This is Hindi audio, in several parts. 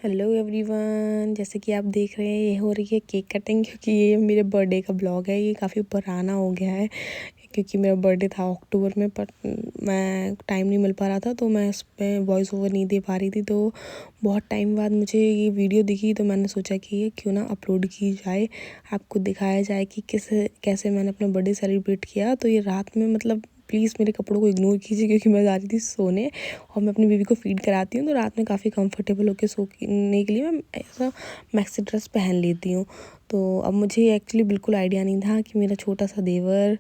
हेलो एवरीवन, जैसे कि आप देख रहे हैं ये हो रही है केक कटिंग, क्योंकि ये मेरे बर्थडे का ब्लॉग है। ये काफ़ी पुराना हो गया है क्योंकि मेरा बर्थडे था अक्टूबर में, पर मैं टाइम नहीं मिल पा रहा था तो मैं इस पर वॉइस ओवर नहीं दे पा रही थी। तो बहुत टाइम बाद मुझे ये वीडियो दिखी तो मैंने सोचा कि ये क्यों ना अपलोड की जाए, आपको दिखाया जाए कि कैसे मैंने अपना बर्थडे सेलिब्रेट किया। तो ये रात में, मतलब प्लीज़ मेरे कपड़ों को इग्नोर कीजिए क्योंकि मैं जा रही थी सोने और मैं अपनी बेबी को फीड कराती हूँ, तो रात में काफ़ी कंफर्टेबल होकर सोने के लिए मैं ऐसा मैक्सी ड्रेस पहन लेती हूँ। तो अब मुझे एक्चुअली बिल्कुल आइडिया नहीं था कि मेरा छोटा सा देवर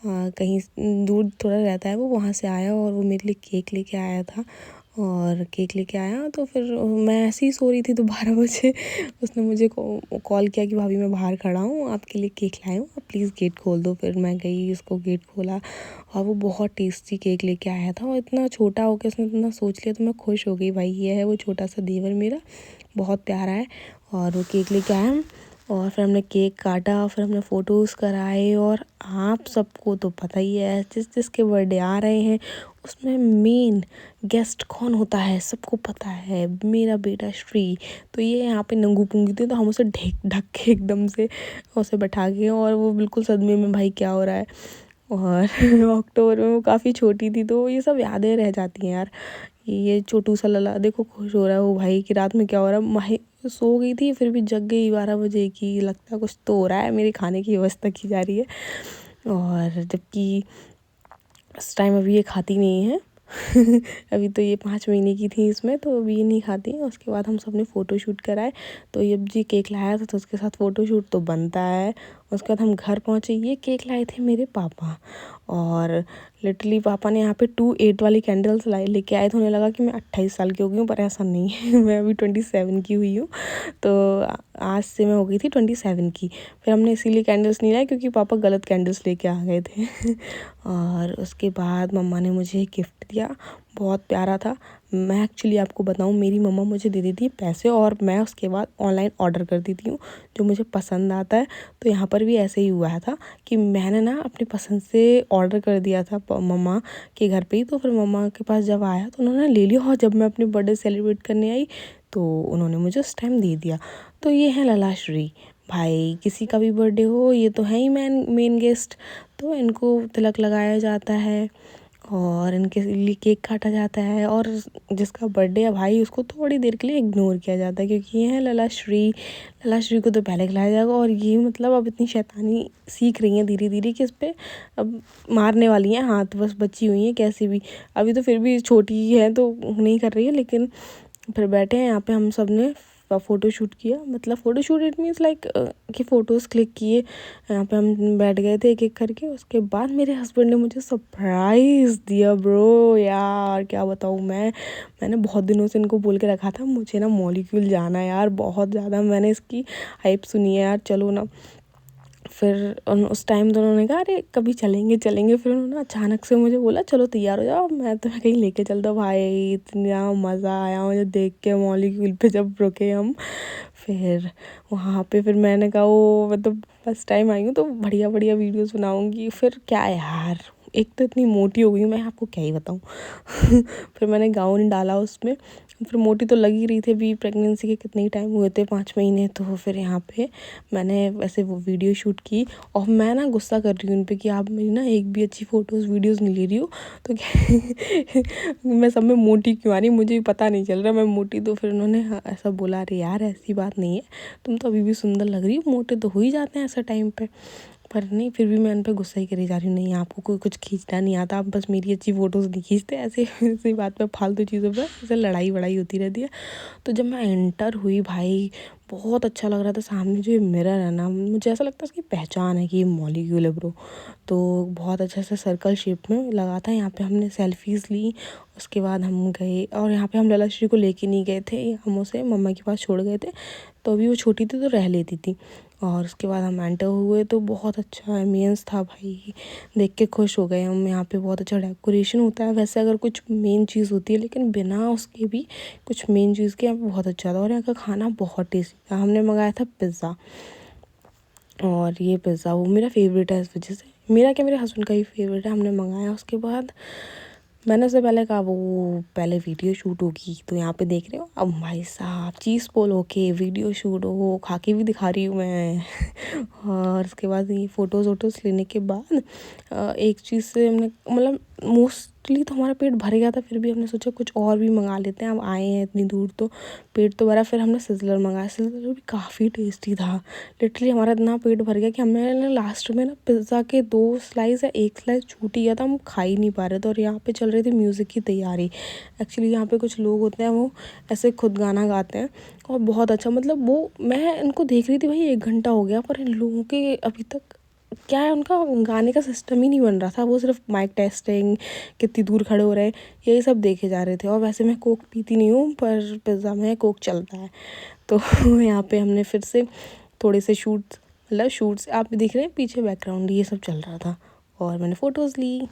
कहीं दूर थोड़ा रहता है, वो वहाँ से आया और वो मेरे लिए केक लेके आया था। और केक लेके आया तो फिर मैं ऐसे ही सो रही थी तो 12 बजे उसने मुझे कॉल किया कि भाभी मैं बाहर खड़ा हूँ, आपके लिए केक लाई हूँ, आप प्लीज़ गेट खोल दो। फिर मैं गई, उसको गेट खोला और वो बहुत टेस्टी केक लेके आया था और इतना छोटा हो के उसने इतना सोच लिया, तो मैं खुश हो गई। भाई ये है वो छोटा सा देवर मेरा, बहुत प्यारा है। और वो केक लेके आया और फिर हमने केक काटा, फिर हमने फ़ोटोज़ कराए। और आप सबको तो पता ही है जिसके बर्थडे आ रहे हैं उसमें मेन गेस्ट कौन होता है, सबको पता है, मेरा बेटा श्री। तो ये यहाँ पे नंगू पुंगी थी तो हम उसे ढक के एकदम से उसे बैठा के, और वो बिल्कुल सदमे में भाई क्या हो रहा है। और अक्टूबर में वो काफ़ी छोटी थी तो ये सब यादें रह जाती हैं यार। ये छोटू सा लला देखो खुश हो रहा है वो भाई कि रात में क्या हो रहा है। माही सो गई थी फिर भी जग गई 12 बजे की, लगता है कुछ तो हो रहा है, मेरे खाने की व्यवस्था की जा रही है। और जबकि इस टाइम अभी ये खाती नहीं है अभी तो ये 5 महीने की थी इसमें, तो अभी ये नहीं खाती है। उसके बाद हम सब ने फ़ोटो शूट कराए। तो ये जी केक लाया था तो उसके साथ फ़ोटो शूट तो बनता है। उसके बाद हम घर पहुँचे, ये केक लाए थे मेरे पापा, और लिटरली पापा ने यहाँ पे 2-8 वाली कैंडल्स लेके आए। तो उन्हें लगा कि मैं 28 साल की हो गई हूँ, पर ऐसा नहीं है मैं अभी 27 की हुई हूँ। तो आज से मैं हो गई थी 27 की। फिर हमने इसीलिए कैंडल्स नहीं लाए क्योंकि पापा गलत कैंडल्स लेके आ गए थे और उसके बाद मम्मा ने मुझे गिफ्ट दिया, बहुत प्यारा था। मैं एक्चुअली आपको बताऊं, मेरी मम्मा मुझे दे देती है पैसे और मैं उसके बाद ऑनलाइन ऑर्डर कर देती हूँ जो मुझे पसंद आता है। तो यहाँ पर भी ऐसे ही हुआ था कि मैंने ना अपनी पसंद से ऑर्डर कर दिया था मम्मा के घर पे ही। तो फिर मम्मा के पास जब आया तो उन्होंने ले लिया, और जब मैं अपनी बर्थडे सेलिब्रेट करने आई तो उन्होंने मुझे उस टाइम दे दिया। तो ये है ललाश्री भाई, किसी का भी बर्थडे हो ये तो है ही मेन गेस्ट। तो इनको तिलक लगाया जाता है और इनके लिए केक काटा जाता है, और जिसका बर्थडे है भाई उसको थोड़ी देर के लिए इग्नोर किया जाता है क्योंकि ये है ललाश्री को तो पहले खिलाया जाएगा। और ये मतलब अब इतनी शैतानी सीख रही हैं धीरे धीरे कि इस पर अब मारने वाली हैं, हाथ बस बची हुई हैं कैसी भी। अभी तो फिर भी छोटी ही है तो नहीं कर रही है, लेकिन फिर बैठे हैं यहाँ पे हम सब ने फ़ोटो शूट किया। मतलब photo shoot it means like कि फ़ोटोज़ क्लिक किए। यहाँ पे हम बैठ गए थे एक एक करके। उसके बाद मेरे हस्बैंड ने मुझे सरप्राइज़ दिया ब्रो, यार क्या बताऊँ मैंने बहुत दिनों से इनको बोल के रखा था मुझे ना मॉलिक्यूल जाना है यार, बहुत ज़्यादा मैंने इसकी हाइप सुनी है यार, चलो ना। फिर उस टाइम तो उन्होंने कहा अरे कभी चलेंगे। फिर उन्होंने अचानक से मुझे बोला चलो तैयार हो जाओ, मैं तुम्हें कहीं लेके चलता हूँ। भाई इतना मज़ा आया मुझे देख के मॉलिक्यूल पे जब रुके हम। फिर वहाँ पे फिर मैंने कहा वो मतलब फर्स्ट टाइम आई हूँ तो बढ़िया बढ़िया वीडियोस बनाऊँगी। फिर क्या यार, एक तो इतनी मोटी हो गई मैं आपको क्या ही बताऊँ फिर मैंने गाउन डाला उसमें, फिर मोटी तो लग ही रही थी। अभी प्रेगनेंसी के कितने ही टाइम हुए थे, 5 महीने। तो फिर यहाँ पे मैंने वैसे वो वीडियो शूट की और मैं ना गुस्सा कर रही हूँ उन पे कि आप मेरी ना एक भी अच्छी फ़ोटोज़ वीडियोज़ नहीं ले रही हो, तो मैं सब में मोटी क्यों आ रही, मुझे पता नहीं चल रहा मैं मोटी। तो फिर उन्होंने ऐसा बोला अरे यार ऐसी बात नहीं है, तुम तो अभी भी सुंदर लग रही हो, मोटे तो हो ही जाते हैं ऐसा टाइम पे। पर नहीं, फिर भी मैं उन पर गुस्सा ही करी जा रही हूँ, नहीं आपको कोई कुछ खींचना नहीं आता, आप बस मेरी अच्छी फ़ोटोज़ नहीं खींचते। ऐसे ऐसी बात पे फालतू चीज़ों पर ऐसे लड़ाई वड़ाई होती रहती है। तो जब मैं एंटर हुई भाई बहुत अच्छा लग रहा था। सामने जो ये मिरर है ना, मुझे ऐसा लगता है उसकी पहचान है कि ये मॉलिक्यूल है ब्रो। तो बहुत अच्छा सा सर्कल शेप में लगा था। यहाँ पे हमने सेल्फीज़ ली, उसके बाद हम गए और यहाँ पे हम ललाश्री को लेके नहीं गए थे, हम उसे मम्मा के पास छोड़ गए थे। तो अभी वो छोटी थी तो रह लेती थी। और उसके बाद हम एंटर हुए तो बहुत अच्छा एम्बियंस था भाई, देख के खुश हो गए हम। यहाँ पे बहुत अच्छा डेकोरेशन होता है वैसे अगर कुछ मेन चीज़ होती है, लेकिन बिना उसके भी कुछ मेन चीज़ के यहाँ पे बहुत अच्छा था। और यहाँ का खाना बहुत टेस्टी था। हमने मंगाया था पिज़्ज़ा, और ये पिज़्ज़ा वो मेरा फेवरेट है इस वजह से, मेरा क्या मेरे हस्बैंड का ही फेवरेट है। हमने मंगाया, उसके बाद मैंने उससे पहले कहा वो पहले वीडियो शूट होगी, तो यहाँ पे देख रहे हो अब भाई साहब चीज़ पोल होके वीडियो शूट हो, खा के भी दिखा रही हूँ मैं। और उसके बाद ये फ़ोटोज़ वोटोज़ लेने के बाद एक चीज़ से हमने मतलब मोस्टली तो हमारा पेट भर गया था, फिर भी हमने सोचा कुछ और भी मंगा लेते हैं, अब आए हैं इतनी दूर तो पेट तो भरा। फिर हमने सिज़लर मंगाया, सिज़लर भी काफ़ी टेस्टी था। लिटरली हमारा इतना पेट भर गया कि हमें ना लास्ट में ना पिज़्ज़ा के 2 स्लाइस या 1 स्लाइस छूट ही गया था, हम खा ही नहीं पा रहे थे। और यहाँ पे चल रही थी म्यूज़िक की तैयारी। एक्चुअली यहाँ पे कुछ लोग होते हैं वो ऐसे खुद गाना गाते हैं और बहुत अच्छा, मतलब वो मैं इनको देख रही थी भाई 1 घंटा हो गया, पर इन लोगों के अभी तक क्या है उनका गाने का सिस्टम ही नहीं बन रहा था। वो सिर्फ माइक टेस्टिंग, कितनी दूर खड़े हो रहे हैं, यही सब देखे जा रहे थे। और वैसे मैं कोक पीती नहीं हूँ, पर पिज़्ज़ा में कोक चलता है। तो यहाँ पे हमने फिर से थोड़े से शूट्स, मतलब शूट्स आप भी देख रहे हैं पीछे बैकग्राउंड ये सब चल रहा था और मैंने फ़ोटोज़ ली।